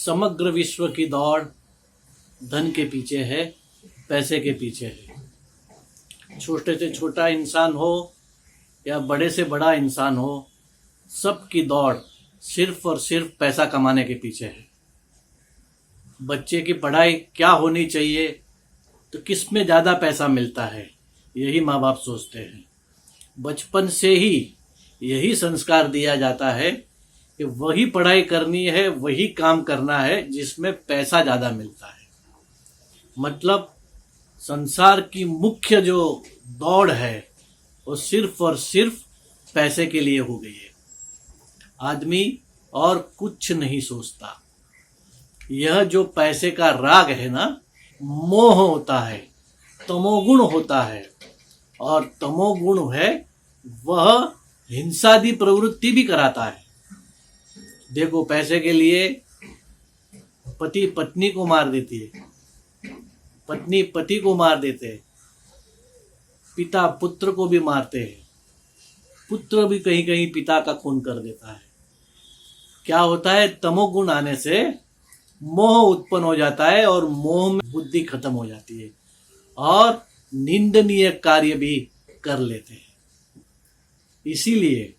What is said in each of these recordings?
समग्र विश्व की दौड़ धन के पीछे है, पैसे के पीछे है। छोटे से छोटा इंसान हो या बड़े से बड़ा इंसान हो, सबकी दौड़ सिर्फ और सिर्फ पैसा कमाने के पीछे है। बच्चे की पढ़ाई क्या होनी चाहिए, तो किस में ज़्यादा पैसा मिलता है, यही माँ बाप सोचते हैं। बचपन से ही यही संस्कार दिया जाता है कि वही पढ़ाई करनी है, वही काम करना है जिसमें पैसा ज़्यादा मिलता है। मतलब संसार की मुख्य जो दौड़ है वो सिर्फ और सिर्फ पैसे के लिए हो गई है। आदमी और कुछ नहीं सोचता। यह जो पैसे का राग है ना, मोह होता है, तमोगुण होता है, और तमोगुण है वह हिंसादी प्रवृत्ति भी कराता है। देखो, पैसे के लिए पति पत्नी को मार देती है, पत्नी पति को मार देते हैं, पिता पुत्र को भी मारते हैं, पुत्र भी कहीं कहीं पिता का खून कर देता है। क्या होता है? तमोगुण आने से मोह उत्पन्न हो जाता है और मोह में बुद्धि खत्म हो जाती है और निंदनीय कार्य भी कर लेते हैं। इसीलिए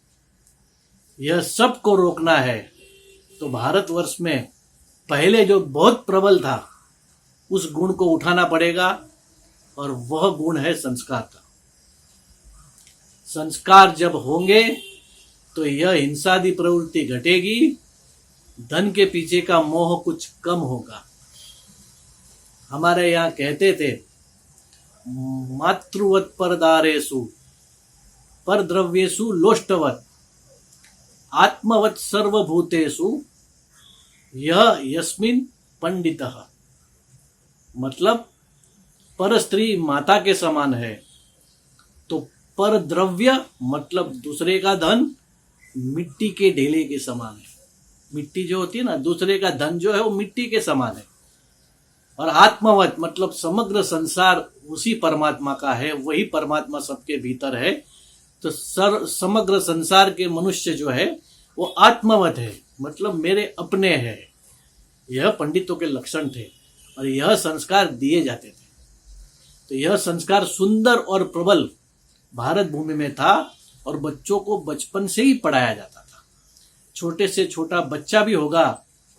यह सबको रोकना है तो भारतवर्ष में पहले जो बहुत प्रबल था उस गुण को उठाना पड़ेगा, और वह गुण है संस्कार का। संस्कार जब होंगे तो यह हिंसादी प्रवृत्ति घटेगी, धन के पीछे का मोह कुछ कम होगा। हमारे यहाँ कहते थे, मातृवत परदारेषु परद्रव्येषु लोष्टवत आत्मवत सर्वभूतेषु यह यस्मिन पंडितः। मतलब पर स्त्री माता के समान है, तो पर द्रव्य मतलब दूसरे का धन मिट्टी के ढेले के समान है। मिट्टी जो होती है ना, दूसरे का धन जो है वो मिट्टी के समान है। और आत्मवत मतलब समग्र संसार उसी परमात्मा का है, वही परमात्मा सबके भीतर है। तो समग्र संसार के मनुष्य जो है वो आत्मवत है, मतलब मेरे अपने है। यह पंडितों के लक्षण थे और यह संस्कार दिए जाते थे। तो यह संस्कार सुंदर और प्रबल भारत भूमि में था और बच्चों को बचपन से ही पढ़ाया जाता था। छोटे से छोटा बच्चा भी होगा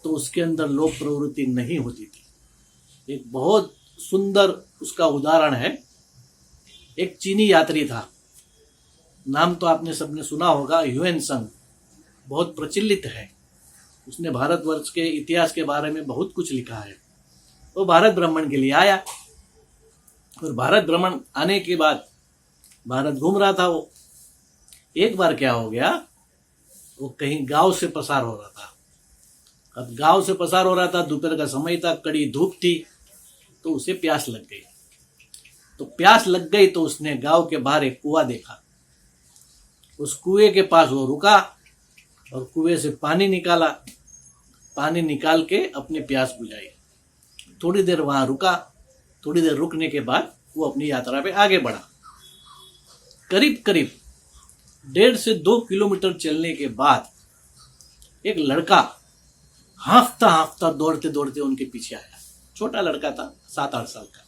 तो उसके अंदर लोभ प्रवृत्ति नहीं होती थी। एक बहुत सुंदर उसका उदाहरण है। एक चीनी यात्री था, नाम तो आपने सबने सुना होगा, ह्यूएन त्सांग, बहुत प्रचलित है। उसने भारतवर्ष के इतिहास के बारे में बहुत कुछ लिखा है। वो भारत भ्रमण के लिए आया और भारत भ्रमण आने के बाद भारत घूम रहा था। वो एक बार क्या हो गया, वो कहीं गांव से पसार हो रहा था। अब गांव से पसार हो रहा था, दोपहर का समय था, कड़ी धूप थी, तो उसे प्यास लग गई। तो प्यास लग गई तो उसने गांव के बाहर एक कुआं देखा। उस कुएं के पास वो रुका और कुएं से पानी निकाला। पानी निकाल के अपनी प्यास बुझाई। थोड़ी देर वहां रुका। थोड़ी देर रुकने के बाद वो अपनी यात्रा पे आगे बढ़ा। करीब करीब 1.5 से 2 किलोमीटर चलने के बाद एक लड़का हाँफता हाँफता दौड़ते दौड़ते उनके पीछे आया। छोटा लड़का था, 7-8 साल का।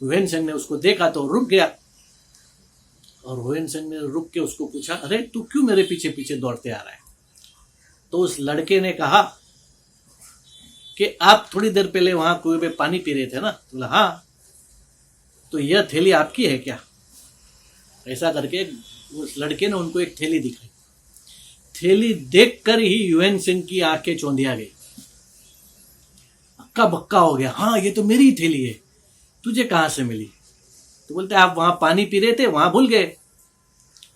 ह्यूएन त्सांग ने उसको देखा तो रुक गया और ह्यूएन त्सांग ने रुक के उसको पूछा, अरे तू क्यों मेरे पीछे पीछे दौड़ते आ रहा है? तो उस लड़के ने कहा कि आप थोड़ी देर पहले वहां कुएं पे पानी पी रहे थे ना? तो बोला हाँ। तो यह थैली आपकी है क्या? ऐसा करके उस लड़के ने उनको एक थैली दिखाई। थैली देखकर ही ह्यूएन त्सांग की आंखें चौंधिया गई, हक्का बक्का हो गया। हाँ, ये तो मेरी थैली है, तुझे कहां से मिली? तो बोलते आप वहां पानी पी रहे थे, वहां भूल गए,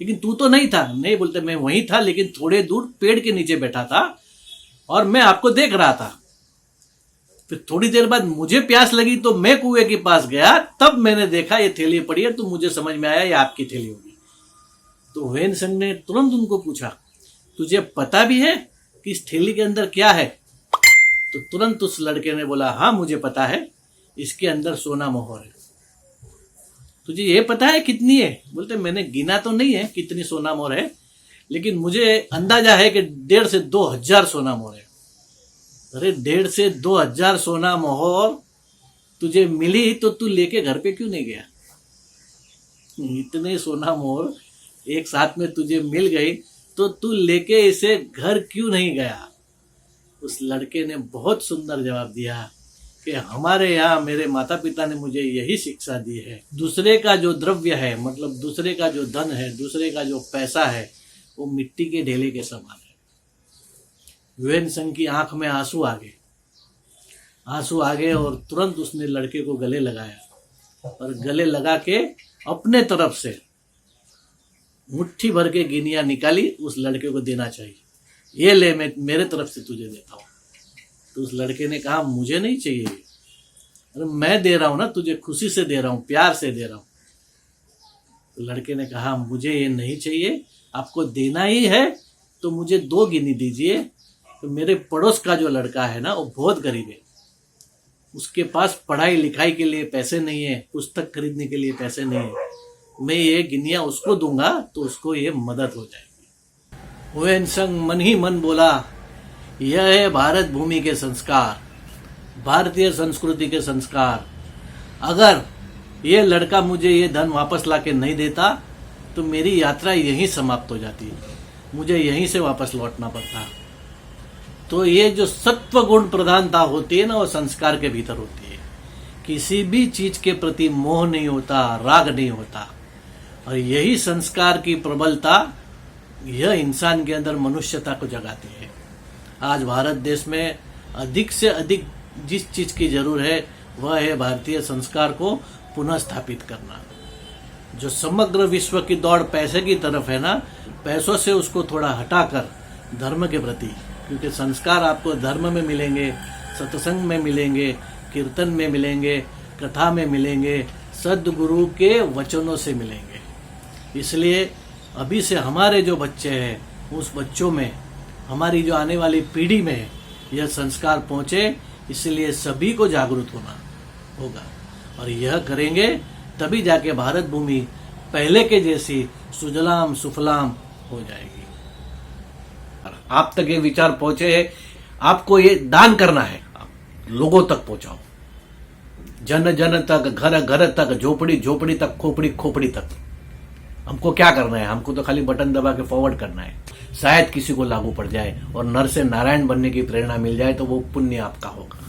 लेकिन तू तो नहीं था। नहीं, बोलते मैं वहीं था, लेकिन थोड़े दूर पेड़ के नीचे बैठा था और मैं आपको देख रहा था। फिर थोड़ी देर बाद मुझे प्यास लगी तो मैं कुएं के पास गया, तब मैंने देखा ये थैली पड़ी है, तो मुझे समझ में आया ये आपकी थैली होगी। तो ह्यूएन त्सांग ने तुरंत उनको पूछा, तुझे पता भी है कि इस थैली के अंदर क्या है? तो तुरंत उस लड़के ने बोला, हाँ मुझे पता है, इसके अंदर सोना मोहर है। तुझे ये पता है कितनी है? बोलते मैंने गिना तो नहीं है कितनी सोना मोहर है, लेकिन मुझे अंदाजा है कि 1.5 से 2 हजार सोना मोहर है। अरे 1,500 से 2,000 सोना मोहर तुझे मिली तो तू लेके घर पे क्यों नहीं गया? इतने सोना मोहर एक साथ में तुझे मिल गई तो तू लेके इसे घर क्यों नहीं गया? उस लड़के ने बहुत सुंदर जवाब दिया कि हमारे यहाँ मेरे माता पिता ने मुझे यही शिक्षा दी है, दूसरे का जो द्रव्य है, मतलब दूसरे का जो धन है, दूसरे का जो पैसा है, वो मिट्टी के ढेले के समान है। ह्वेनसंग की आंख में आंसू आ गए और तुरंत उसने लड़के को गले लगाया और गले लगा के अपने तरफ से मुट्ठी भर के गिनियां निकाली, उस लड़के को देना चाहिए, ये ले मैं मेरे तरफ से तुझे देता हूँ। तो उस लड़के ने कहा मुझे नहीं चाहिए, अरे मैं दे रहा हूँ ना, तुझे खुशी से दे रहा हूँ, प्यार से दे रहा हूँ। तो लड़के ने कहा मुझे ये नहीं चाहिए, आपको देना ही है तो मुझे 2 गिनी दीजिए। तो मेरे पड़ोस का जो लड़का है ना, वो बहुत गरीब है, उसके पास पढ़ाई लिखाई के लिए पैसे नहीं है, पुस्तक खरीदने के लिए पैसे नहीं है, मैं ये गिनिया उसको दूंगा तो उसको ये मदद हो जाएगी। ह्वेनसंग मन ही मन बोला, यह है भारत भूमि के संस्कार, भारतीय संस्कृति के संस्कार। अगर ये लड़का मुझे ये धन वापस लाके नहीं देता तो मेरी यात्रा यहीं समाप्त हो जाती, मुझे यहीं से वापस लौटना पड़ता। तो ये जो सत्व गुण प्रधानता होती है ना, वो संस्कार के भीतर होती है। किसी भी चीज के प्रति मोह नहीं होता, राग नहीं होता, और यही संस्कार की प्रबलता यह इंसान के अंदर मनुष्यता को जगाती है। आज भारत देश में अधिक से अधिक जिस चीज की जरूरत है वह है भारतीय संस्कार को पुनः स्थापित करना। जो समग्र विश्व की दौड़ पैसे की तरफ है ना, पैसों से उसको थोड़ा हटाकर धर्म के प्रति, क्योंकि संस्कार आपको धर्म में मिलेंगे, सत्संग में मिलेंगे, कीर्तन में मिलेंगे, कथा में मिलेंगे, सद्गुरु के वचनों से मिलेंगे। इसलिए अभी से हमारे जो बच्चे हैं उस बच्चों में, हमारी जो आने वाली पीढ़ी में यह संस्कार पहुंचे, इसलिए सभी को जागरूक होना होगा, और यह करेंगे तभी जाके भारत भूमि पहले के जैसी सुजलाम सुफलाम हो जाएगी। आप तक ये विचार पहुंचे, आपको ये दान करना है, लोगों तक पहुंचाओ, जन जन तक, घर घर तक, झोपड़ी झोपड़ी तक, खोपड़ी खोपड़ी तक। हमको क्या करना है? हमको तो खाली बटन दबा के फॉरवर्ड करना है। शायद किसी को लागू पड़ जाए और नर से नारायण बनने की प्रेरणा मिल जाए तो वो पुण्य आपका होगा।